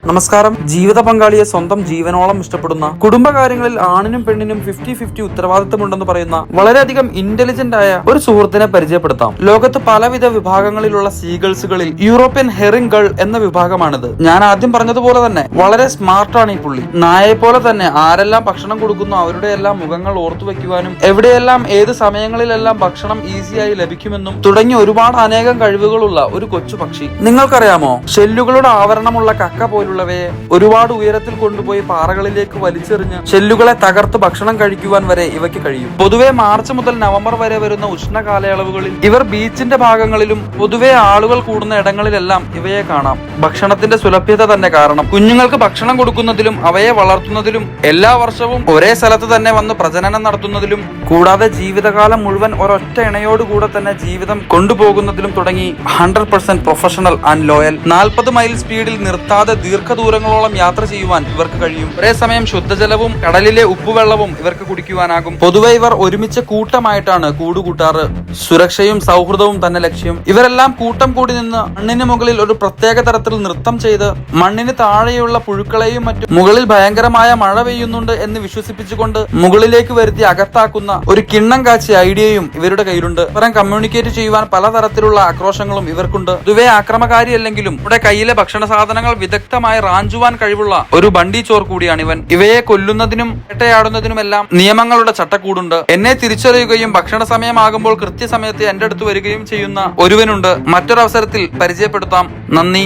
നമസ്കാരം. ജീവിത പങ്കാളിയെ സ്വന്തം ജീവനോളം ഇഷ്ടപ്പെടുന്ന, കുടുംബകാര്യങ്ങളിൽ ആണിനും പെണ്ണിനും 50-50 ഉത്തരവാദിത്തമുണ്ടെന്ന് പറയുന്ന വളരെയധികം ഇന്റലിജന്റ് ആയ ഒരു സുഹൃത്തിനെ പരിചയപ്പെടുത്താം. ലോകത്ത് പലവിധ വിഭാഗങ്ങളിലുള്ള സീഗൾസുകളിൽ യൂറോപ്യൻ ഹെറിംഗ് ഗൾ എന്ന വിഭാഗമാണിത്. ഞാൻ ആദ്യം പറഞ്ഞതുപോലെ തന്നെ വളരെ സ്മാർട്ടാണ് ഈ പുള്ളി. നായയെ പോലെ തന്നെ ആരെല്ലാം ഭക്ഷണം കൊടുക്കുന്നു അവരുടെ എല്ലാം മുഖങ്ങൾ ഓർത്തു വെക്കുവാനും എവിടെയെല്ലാം ഏത് സമയങ്ങളിലെല്ലാം ഭക്ഷണം ഈസിയായി ലഭിക്കുമെന്നും തുടങ്ങി ഒരുപാട് അനേകം കഴിവുകളുള്ള ഒരു കൊച്ചു പക്ഷി. നിങ്ങൾക്കറിയാമോ, ഷെല്ലുകളുടെ ആവരണമുള്ള കക്ക പോലുള്ളവയെ ഒരുപാട് ഉയരത്തിൽ കൊണ്ടുപോയി പാറകളിലേക്ക് വലിച്ചെറിഞ്ഞ് ഷെല്ലുകളെ തകർത്ത് ഭക്ഷണം കഴിക്കുവാൻ വരെ ഇവയ്ക്ക് കഴിയും. പൊതുവെ മാർച്ച് മുതൽ നവംബർ വരെ വരുന്ന ഉഷ്ണ കാലയളവുകളിൽ ഇവർ ബീച്ചിന്റെ ഭാഗങ്ങളിലും പൊതുവെ ആളുകൾ കൂടുന്ന ഇടങ്ങളിലെല്ലാം ഇവയെ കാണാം. ഭക്ഷണത്തിന്റെ സുലഭ്യത തന്നെ കാരണം കുഞ്ഞുങ്ങൾക്ക് ഭക്ഷണം കൊടുക്കുന്നതിലും അവയെ വളർത്തുന്നതിലും എല്ലാ വർഷവും ഒരേ സ്ഥലത്ത് തന്നെ വന്ന് പ്രജനനം നടത്തുന്നതിലും കൂടാതെ ജീവിതകാലം മുഴുവൻ ഒരൊറ്റ ഇണയോടുകൂടെ തന്നെ ജീവിതം കൊണ്ടുപോകുന്നതിലും തുടങ്ങി 100% പ്രൊഫഷണൽ ആൻഡ് ലോയൽ. 40 മൈൽ സ്പീഡിൽ നിർത്താതെ ദീർഘദൂരങ്ങളോളം യാത്ര ചെയ്യുവാൻ ഇവർക്ക് കഴിയും. ഒരേ സമയം ശുദ്ധജലവും കടലിലെ ഉപ്പുവെള്ളവും ഇവർക്ക് കുടിക്കുവാനാകും. പൊതുവെ ഇവർ ഒരുമിച്ച് കൂട്ടമായിട്ടാണ് കൂടുകൂട്ടാറ്. സുരക്ഷയും സൗഹൃദവും തന്നെ ലക്ഷ്യം. ഇവരെല്ലാം കൂട്ടം കൂടി നിന്ന് മണ്ണിന് മുകളിൽ ഒരു പ്രത്യേക തരത്തിൽ നൃത്തം ചെയ്ത് മണ്ണിന് താഴെയുള്ള പുഴുക്കളെയും മറ്റും മുകളിൽ ഭയങ്കരമായ മഴ പെയ്യുന്നുണ്ട് എന്ന് വിശ്വസിപ്പിച്ചുകൊണ്ട് മുകളിലേക്ക് വരുത്തി അകത്താക്കുന്ന ഒരു കിണ്ണം കാച്ചിയ ഐഡിയയും ഇവരുടെ കയ്യിലുണ്ട്. ഇവരെ കമ്മ്യൂണിക്കേറ്റ് ചെയ്യുവാൻ പലതരത്തിലുള്ള ആക്രോശങ്ങളും ഇവർക്കുണ്ട്. പൊതുവെ ആക്രമകാരിയല്ലെങ്കിലും ഇവിടെ കയ്യിലെ ഭക്ഷണ സാധനങ്ങൾ വിദഗ്ധമായി റാഞ്ചുവാൻ കഴിവുള്ള ഒരു ബണ്ടി ചോർ കൂടിയാണ് ഇവൻ. ഇവയെ കൊല്ലുന്നതിനും വേട്ടയാടുന്നതിനുമെല്ലാം നിയമങ്ങളുടെ ചട്ടക്കൂടുണ്ട്. എന്നെ തിരിച്ചറിയുകയും ഭക്ഷണ സമയമാകുമ്പോൾ കൃത്യസമയത്ത് എന്റെ അടുത്ത് വരികയും ചെയ്യുന്ന ഒരുവനുണ്ട്. മറ്റൊരവസരത്തിൽ പരിചയപ്പെടുത്താം. നന്ദി.